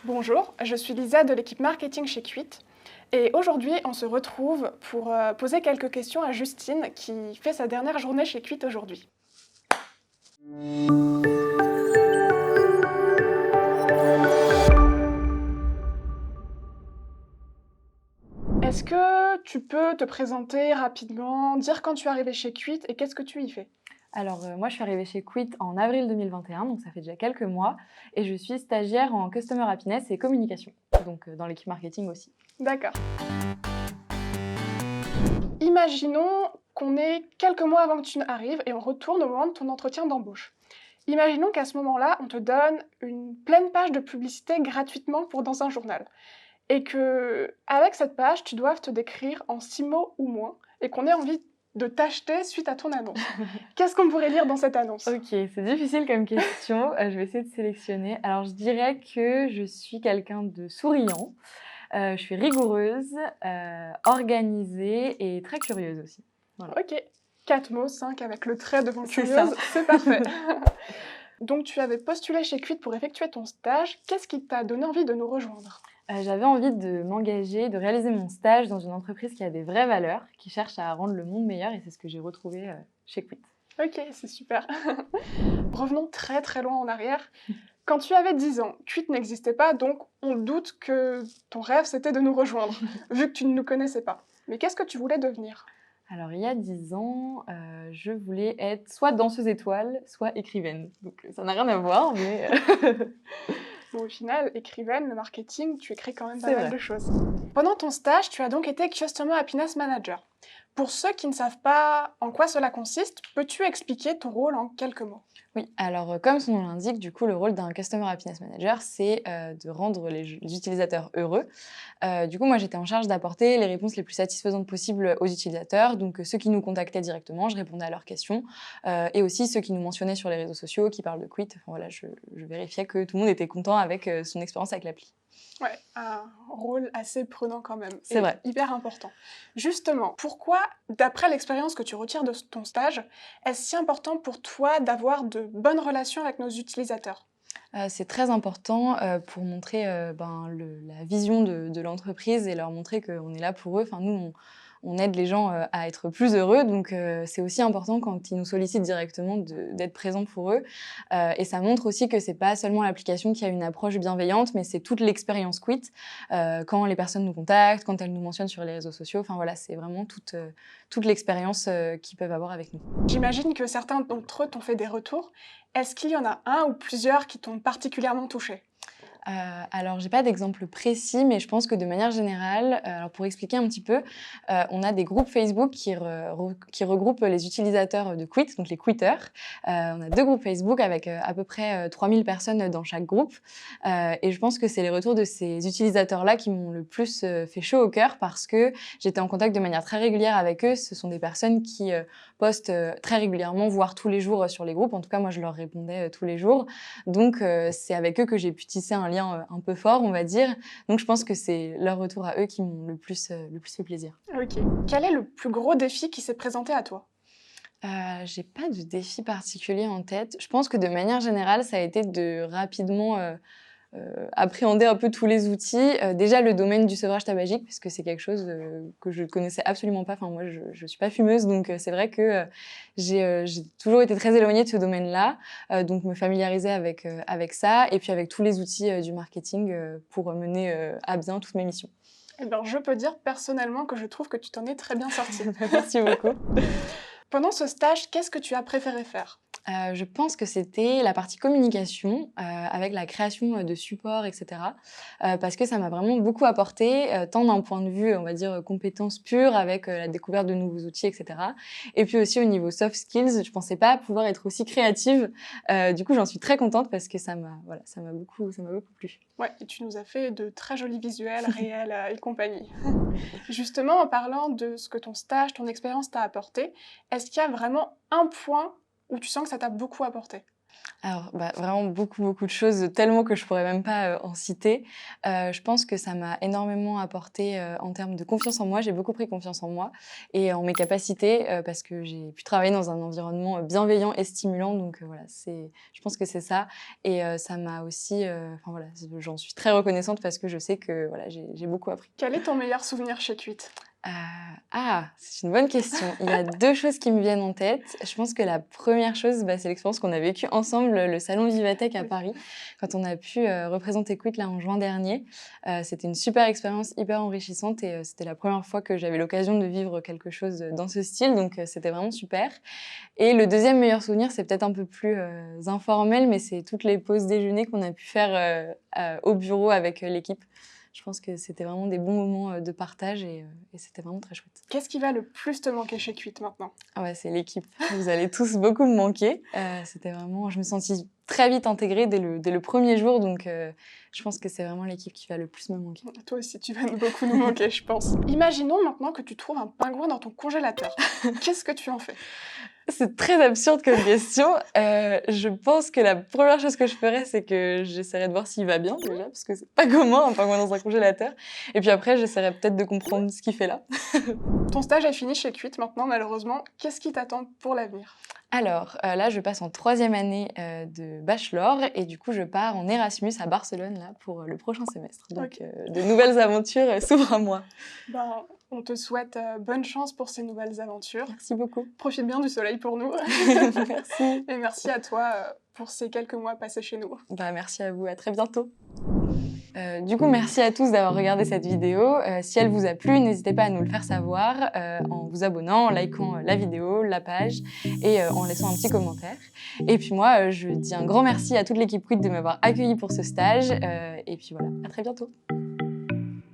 Bonjour, je suis Lisa de l'équipe marketing chez Quit et aujourd'hui on se retrouve pour poser quelques questions à Justine qui fait sa dernière journée chez Quit aujourd'hui. Est-ce que tu peux te présenter rapidement, dire quand tu es arrivée chez Quit et qu'est-ce que tu y fais? Alors, moi, je suis arrivée chez Quit en avril 2021, donc ça fait déjà quelques mois, et je suis stagiaire en Customer Happiness et communication, donc dans l'équipe marketing aussi. D'accord. Imaginons qu'on est quelques mois avant que tu arrives et on retourne au moment de ton entretien d'embauche. Imaginons qu'à ce moment-là, on te donne une pleine page de publicité gratuitement pour dans un journal. Et que, avec cette page, tu doives te décrire en 6 mots ou moins, et qu'on ait envie de t'acheter suite à ton annonce. Qu'est-ce qu'on pourrait lire dans cette annonce? Ok, c'est difficile comme question, je vais essayer de sélectionner. Alors, je dirais que je suis quelqu'un de souriant, je suis rigoureuse, organisée et très curieuse aussi. Voilà. Ok, 4 mots, 5 avec le trait devant C'est curieuse, ça. c'est parfait. Donc tu avais postulé chez Quid pour effectuer ton stage, qu'est-ce qui t'a donné envie de nous rejoindre? J'avais envie de m'engager, de réaliser mon stage dans une entreprise qui a des vraies valeurs, qui cherche à rendre le monde meilleur, et c'est ce que j'ai retrouvé chez Quit. Ok, c'est super. Revenons très très loin en arrière. Quand tu avais 10 ans, Quid n'existait pas, donc on doute que ton rêve c'était de nous rejoindre, vu que tu ne nous connaissais pas. Mais qu'est-ce que tu voulais devenir? Alors, il y a 10 ans, je voulais être soit danseuse étoile, soit écrivaine. Donc, ça n'a rien à voir, mais Bon, au final, écrivaine, le marketing, tu écris quand même pas c'est mal vrai. de choses. Pendant ton stage, tu as donc été Customer Happiness Manager. Pour ceux qui ne savent pas en quoi cela consiste, peux-tu expliquer ton rôle en quelques mots? Oui, alors comme son nom l'indique, du coup, le rôle d'un Customer Happiness Manager, c'est de rendre les utilisateurs heureux. Du coup, moi, j'étais en charge d'apporter les réponses les plus satisfaisantes possibles aux utilisateurs. Donc, ceux qui nous contactaient directement, je répondais à leurs questions. Et aussi ceux qui nous mentionnaient sur les réseaux sociaux, qui parlent de Quit. Enfin, voilà, je vérifiais que tout le monde était content avec son expérience avec l'appli. Ouais, un rôle assez prenant quand même, C'est et vrai. hyper important. Justement, pourquoi, d'après l'expérience que tu retires de ton stage, est-ce si important pour toi d'avoir de bonnes relations avec nos utilisateurs? C'est très important, pour montrer, la vision de l'entreprise et leur montrer qu'on est là pour eux. Enfin, nous, on aide les gens, à être plus heureux, donc c'est aussi important quand ils nous sollicitent directement d'être présent pour eux. Et ça montre aussi que c'est pas seulement l'application qui a une approche bienveillante, mais c'est toute l'expérience Quit. Quand les personnes nous contactent, quand elles nous mentionnent sur les réseaux sociaux, enfin voilà, c'est vraiment toute l'expérience, qu'ils peuvent avoir avec nous. J'imagine que certains d'entre eux t'ont fait des retours. Est-ce qu'il y en a un ou plusieurs qui t'ont particulièrement touché? Alors j'ai pas d'exemple précis, mais je pense que de manière générale, alors pour expliquer un petit peu, on a des groupes Facebook qui regroupent les utilisateurs de Quit, donc les quitters. On a 2 groupes Facebook avec, à peu près, 3 000 personnes dans chaque groupe. Et je pense que c'est les retours de ces utilisateurs-là qui m'ont le plus, fait chaud au cœur parce que j'étais en contact de manière très régulière avec eux. Ce sont des personnes qui, postent, très régulièrement, voire tous les jours, sur les groupes. En tout cas, moi je leur répondais, tous les jours. Donc c'est avec eux que j'ai pu tisser un lien, un peu fort, on va dire. Donc je pense que c'est leur retour à eux qui m'ont le plus fait plaisir. Ok. Quel est le plus gros défi qui s'est présenté à toi? J'ai pas de défi particulier en tête. Je pense que de manière générale, ça a été de rapidement, appréhender un peu tous les outils. Déjà le domaine du sevrage tabagique, puisque c'est quelque chose, que je connaissais absolument pas. Enfin moi je suis pas fumeuse, donc c'est vrai que, j'ai toujours été très éloignée de ce domaine-là. Donc me familiariser avec ça et puis avec tous les outils, du marketing, pour mener, à bien toutes mes missions. Eh bien, je peux dire personnellement que je trouve que tu t'en es très bien sortie. Merci beaucoup. Pendant ce stage, qu'est-ce que tu as préféré faire? Je pense que c'était la partie communication, avec la création, de supports et cetera. Parce que ça m'a vraiment beaucoup apporté, tant d'un point de vue, on va dire, compétences pures avec, la découverte de nouveaux outils et cetera. Et puis aussi au niveau soft skills, je pensais pas pouvoir être aussi créative. Du coup, j'en suis très contente parce que ça m'a beaucoup plu. Ouais, et tu nous as fait de très jolis visuels, réels et compagnie. Justement, en parlant de ce que ton stage, ton expérience t'a apporté, est-ce qu'il y a vraiment un point où tu sens que ça t'a beaucoup apporté? Alors, vraiment beaucoup de choses, tellement que je pourrais même pas, en citer. Je pense que ça m'a énormément apporté, en termes de confiance en moi. J'ai beaucoup pris confiance en moi et en mes capacités, parce que j'ai pu travailler dans un environnement, bienveillant et stimulant donc voilà, je pense que c'est ça et ça m'a aussi, enfin voilà, j'en suis très reconnaissante parce que je sais que voilà, j'ai beaucoup appris. Quel est ton meilleur souvenir chez Quitte? Heu, c'est une bonne question. Il y a 2 choses qui me viennent en tête. Je pense que la première chose, c'est l'expérience qu'on a vécue ensemble, le salon Vivatech à Oui. Paris, quand on a pu, représenter Quitt là en juin dernier. C'était une super expérience hyper enrichissante et c'était la première fois que j'avais l'occasion de vivre quelque chose, dans ce style donc c'était vraiment super et le deuxième meilleur souvenir, c'est peut-être un peu plus, informel, mais c'est toutes les pauses déjeuner qu'on a pu faire, au bureau avec, l'équipe. Je pense que c'était vraiment des bons moments, de partage et c'était vraiment très chouette. Qu'est-ce qui va le plus te manquer chez Quitte maintenant? Ah ouais, c'est l'équipe. Vous allez tous beaucoup me manquer. C'était vraiment je me sentis très vite intégrée dès le 1er jour donc je pense que c'est vraiment l'équipe qui va le plus me manquer. Toi aussi, tu vas beaucoup nous manquer, je pense. Imaginons maintenant que tu trouves un pingouin dans ton congélateur. Qu'est-ce que tu en fais? C'est très absurde comme question. Je pense que la première chose que je ferais, c'est que j'essaierais de voir s'il va bien déjà, parce que c'est pas commun un pingouin dans un congélateur. Et puis après, j'essaierais peut-être de comprendre ce qu'il fait là. Ton stage est fini chez Quitte maintenant, malheureusement. Qu'est-ce qui t'attend pour l'avenir? Alors, là, je passe en 3e année, de bachelor et du coup, je pars en Erasmus à Barcelone là pour, le prochain semestre. Donc, de nouvelles aventures, s'ouvrent à moi. Ben, on te souhaite bonne chance pour ces nouvelles aventures. Merci beaucoup. Profite bien du soleil pour nous. Merci. Et merci à toi pour ces quelques mois passés chez nous. Merci à vous, à très bientôt. Du coup, merci à tous d'avoir regardé cette vidéo. Si elle vous a plu, n'hésitez pas à nous le faire savoir en vous abonnant, en likant la vidéo, la page et en laissant un petit commentaire. Et puis moi, je dis un grand merci à toute l'équipe Quitt de m'avoir accueilli pour ce stage. Et puis voilà, à très bientôt.